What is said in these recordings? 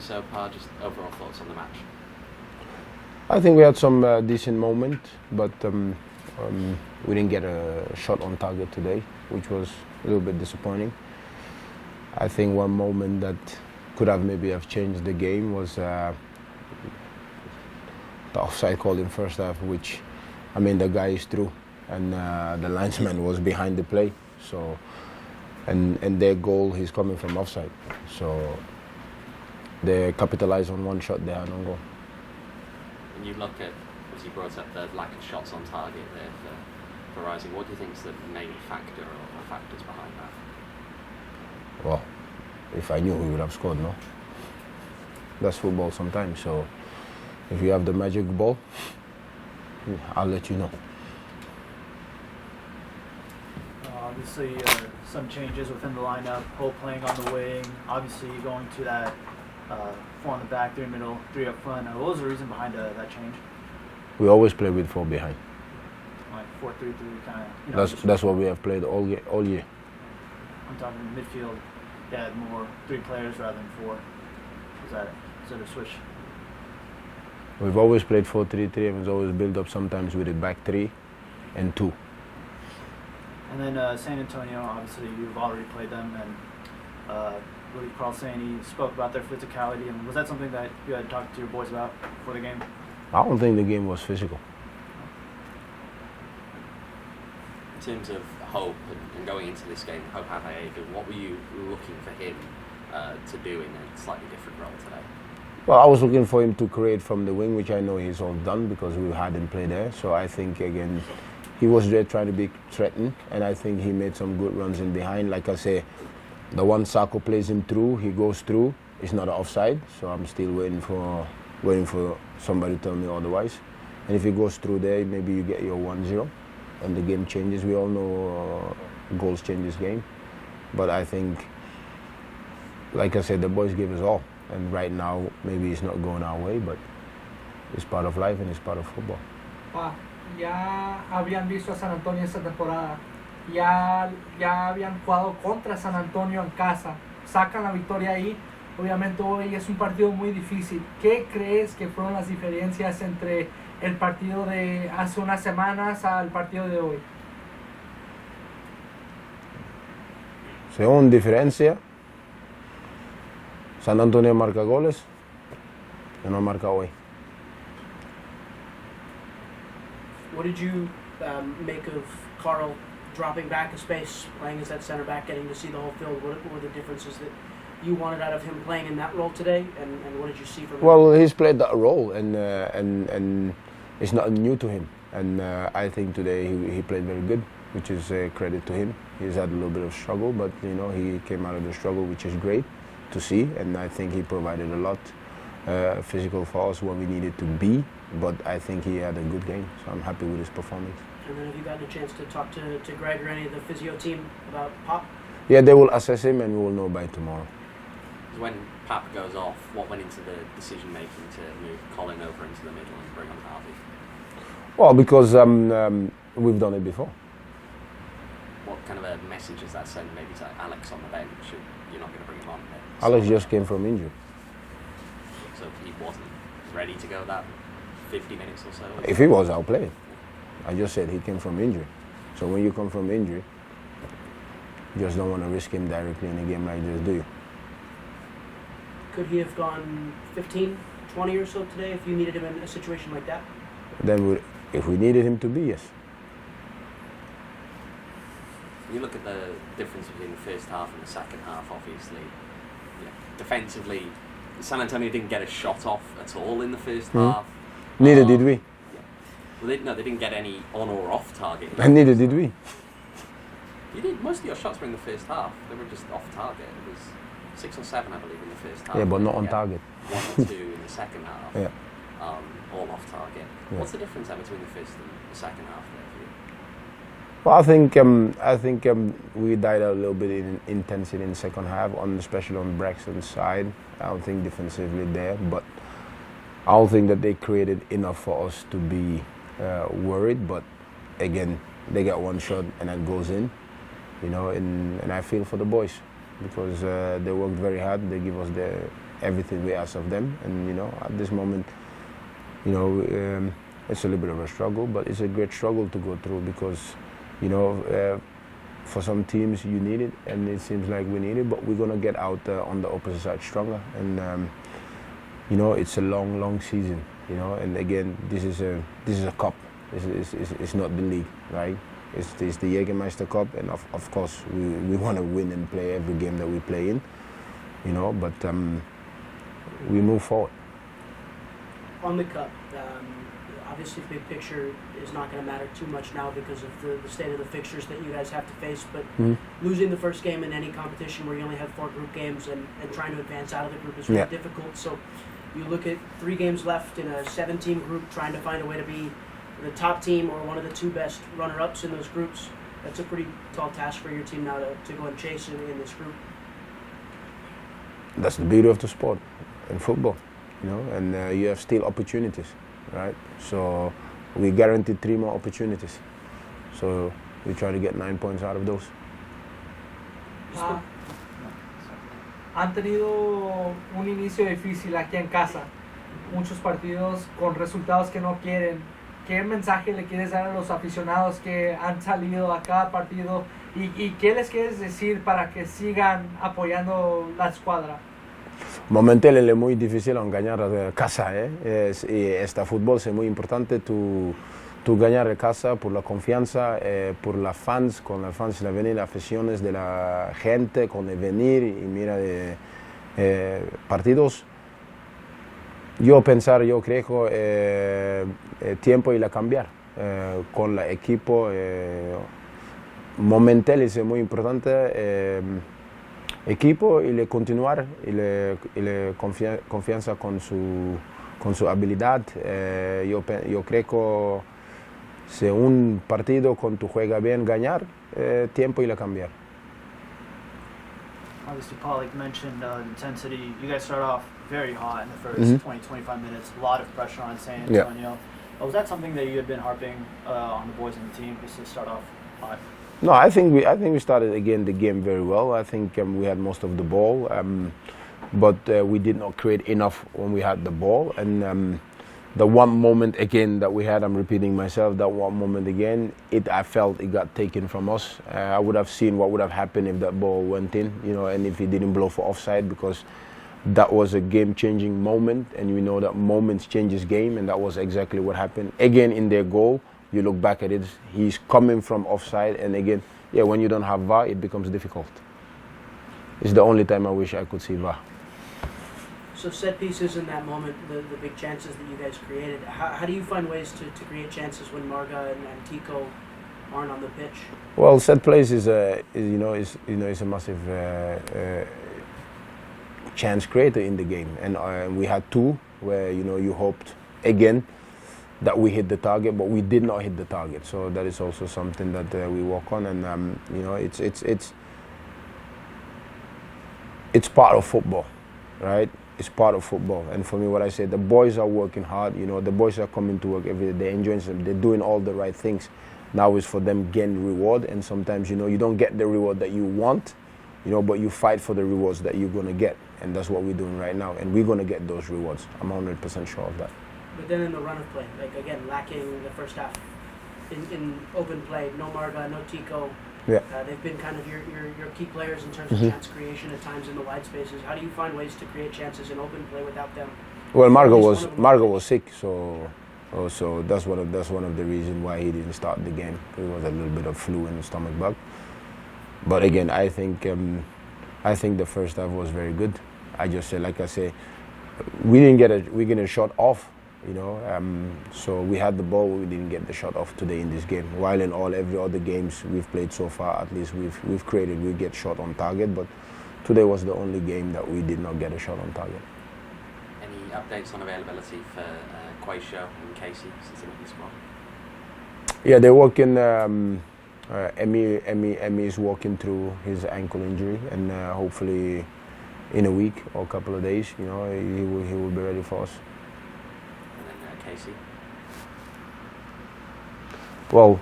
so far? Just overall thoughts on the match? I think we had some decent moment, but we didn't get a shot on target today, which was a little bit disappointing. I think one moment that could have maybe changed the game was the offside call in first half, which, I mean, the guy is through and the linesman was behind the play. So, and their goal, he's coming from offside. So they capitalized on one shot, they had no goal. When you look at, as you brought up, the lack of shots on target there for Rising, what do you think is the main factor or factors behind that? Well, if I knew, we would have scored, no? That's football sometimes, so if you have the magic ball, I'll let you know. Obviously, some changes within the lineup, Hope playing on the wing, obviously going to that 4 on the back, 3 middle, 3 up front. What was the reason behind that change? We always play with 4 behind. Like 4-3-3 kind of. That's what we have played all year. I'm talking midfield. You had more 3 players rather than 4. Is that a switch? We've always played 4-3-3 and it's always built up sometimes with a back 3 and 2. And then San Antonio, obviously you've already played them, and Willie Carl saying he spoke about their physicality. And was that something that you had talked to your boys about before the game? I don't think the game was physical. In terms of Hope and going into this game, Hope Avaega, what were you looking for him to do in a slightly different role today? Well, I was looking for him to create from the wing, which I know he's all done because we had him play there. So I think, again, he was there trying to be threatened, and I think he made some good runs in behind. Like I say, the one Sako plays him through, he goes through, it's not an offside, so I'm still waiting for somebody to tell me otherwise. And if he goes through there, maybe you get your 1-0 and the game changes. We all know goals change this game. But I think, like I said, the boys gave us all. And right now, maybe it's not going our way, but it's part of life and it's part of football. Ya habían visto a San Antonio esta temporada. Ya habían jugado contra San Antonio en casa. Sacan la victoria ahí. Obviamente hoy es un partido muy difícil. ¿Qué crees que fueron las diferencias entre el partido de hace unas semanas al partido de hoy? Según diferencia, San Antonio marca goles y no marca hoy. What did you make of Carl dropping back a space, playing as that center back, getting to see the whole field? What were the differences that you wanted out of him playing in that role today, and what did you see from him? Well, he's played that role, and it's not new to him. And I think today he played very good, which is credit to him. He's had a little bit of struggle, but he came out of the struggle, which is great to see. And I think he provided a lot physical for us when we needed to be. But I think he had a good game, so I'm happy with his performance. And then have you gotten a chance to talk to Greg or any of the physio team about Pop? Yeah, they will assess him and we will know by tomorrow. When Pap goes off, what went into the decision making to move Colin over into the middle and bring on Harvey? Well, because we've done it before. What kind of a message does that send maybe to Alex on the bench? You're not going to bring him on? Alex just came from injury. So he wasn't ready to go that 50 minutes or so? If he was, I'll play. I just said he came from injury. So when you come from injury, you just don't want to risk him directly in a game like this, do you? Could he have gone 15, 20 or so today if you needed him in a situation like that? Then if we needed him to be, yes. You look at the difference between the first half and the second half, obviously. Yeah. Defensively, San Antonio didn't get a shot off at all in the first half. Neither did we. Yeah. Well, they didn't get any on or off target. And neither did we. You did. Most of your shots were in the first half. They were just off target. It was 6 or 7, I believe, in the first half. Yeah, but not on target. 1 or 2 in the second half. Yeah. All off target. Yeah. What's the difference then between the first and the second half there for you? Well, I think we died out a little bit in intensity in the second half, especially on Braxton's side. I don't think defensively there, but I don't think that they created enough for us to be worried. But again, they got one shot and that goes in, and I feel for the boys because they worked very hard. They give us everything we ask of them. And at this moment, it's a little bit of a struggle, but it's a great struggle to go through because, for some teams you need it, and it seems like we need it, but we're gonna get out on the opposite side stronger. And it's a long season, and again, this is a cup. It's not the league, right? It's the Jägermeister Cup, and of course we want to win and play every game that we play in, but we move forward. On the cup, obviously big picture is not going to matter too much now because of the state of the fixtures that you guys have to face, but losing the first game in any competition where you only have 4 group games and trying to advance out of the group is really difficult. So you look at 3 games left in a 7-team group, trying to find a way to be the top team or one of the 2 best runner-ups in those groups. That's a pretty tall task for your team now to go and chase in this group. That's the beauty of the sport and football, and you have still opportunities, right? So we guaranteed 3 more opportunities. So we try to get 9 points out of those. Han tenido un inicio difícil aquí en casa, muchos partidos con resultados que no quieren. ¿Qué mensaje le quieres dar a los aficionados que han salido a cada partido y qué les quieres decir para que sigan apoyando la escuadra? Momentáneamente es muy difícil ganar a casa, y este fútbol es muy importante tu ganar a casa por la confianza, por los fans, con los fans la venir, las aficiones de la gente, con el venir y mira de partidos. Yo creo tiempo y la cambiar con el equipo. Momentáneamente es muy importante. Equipo y le continuar y le confianza con su habilidad. Yo creo que si un partido con tu juega bien ganar, tiempo y le cambiar. Obviously, Paul, like you mentioned, intensity. You guys start off very hot in the first 20-25 minutes. A lot of pressure on San Antonio. Was that something that you had been harping on the boys on the team, just to start off hot? No, I think we started again the game very well. I think we had most of the ball, but we did not create enough when we had the ball. And the one moment again that we had, I'm repeating myself, that one moment again, I felt it got taken from us. I would have seen what would have happened if that ball went in, and if he didn't blow for offside, because that was a game-changing moment, and we know that moments changes game, and that was exactly what happened. Again, in their goal, you look back at it, he's coming from offside, and again, when you don't have VAR, it becomes difficult. It's the only time I wish I could see VAR. So set pieces in that moment, the big chances that you guys created, how do you find ways to create chances when Marga and Tico aren't on the pitch? Well, set plays is a massive chance creator in the game, and we had 2 where you hoped again that we hit the target, but we did not hit the target. So that is also something that we work on, and it's part of football, right? It's part of football, and for me, what I say, the boys are working hard. The boys are coming to work every day. They're enjoying them. They're doing all the right things. Now is for them getting reward, and sometimes you don't get the reward that you want, but you fight for the rewards that you're gonna get, and that's what we're doing right now, and we're gonna get those rewards. I'm 100% sure of that. But then in the run of play, like again, lacking the first half in open play, no Marga, no Tico. Yeah. They've been kind of your key players in terms of chance creation at times in the wide spaces. How do you find ways to create chances in open play without them? Well, Marga was sick, so that's one of the reasons why he didn't start the game. It was a little bit of flu and stomach bug. But again, I think the first half was very good. Like I say, we didn't get a shot off. So we had the ball, we didn't get the shot off today in this game. While in every other games we've played so far, at least we've created, we get shot on target, but today was the only game that we did not get a shot on target. Any updates on availability for Quayshaw and Casey since they're in the squad? Yeah, they're working. Emmy is walking through his ankle injury, and hopefully in a week or a couple of days, he will be ready for us. Casey? Well,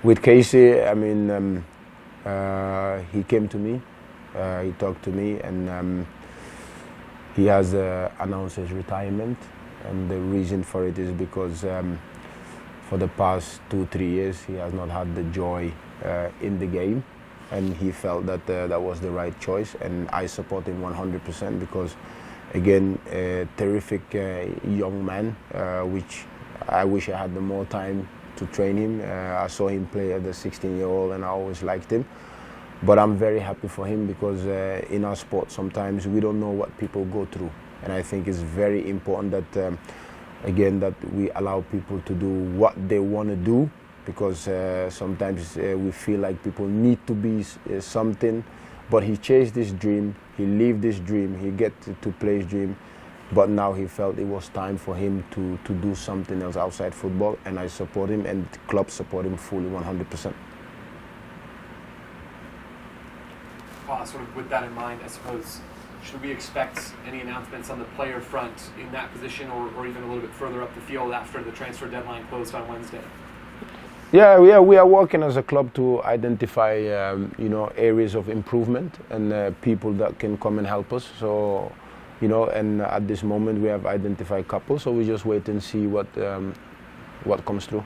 with Casey, I mean, he came to me He talked to me, and he has announced his retirement. And the reason for it is because for the past 2-3 years he has not had the joy in the game, and he felt that that was the right choice, and I support him 100% because, again, a terrific young man, which I wish I had the more time to train him. I saw him play as a 16-year-old and I always liked him. But I'm very happy for him because in our sport sometimes we don't know what people go through. And I think it's very important that, again, that we allow people to do what they want to do, because sometimes we feel like people need to be something. But he chased this dream, he lived this dream, he get to play his dream. But now he felt it was time for him to do something else outside football, and I support him, and the club support him fully 100%. Sort of with that in mind, I suppose, should we expect any announcements on the player front in that position, or even a little bit further up the field after the transfer deadline closed on Wednesday? Yeah, we are working as a club to identify, areas of improvement and people that can come and help us. So, and at this moment we have identified couples, so we just wait and see what comes through.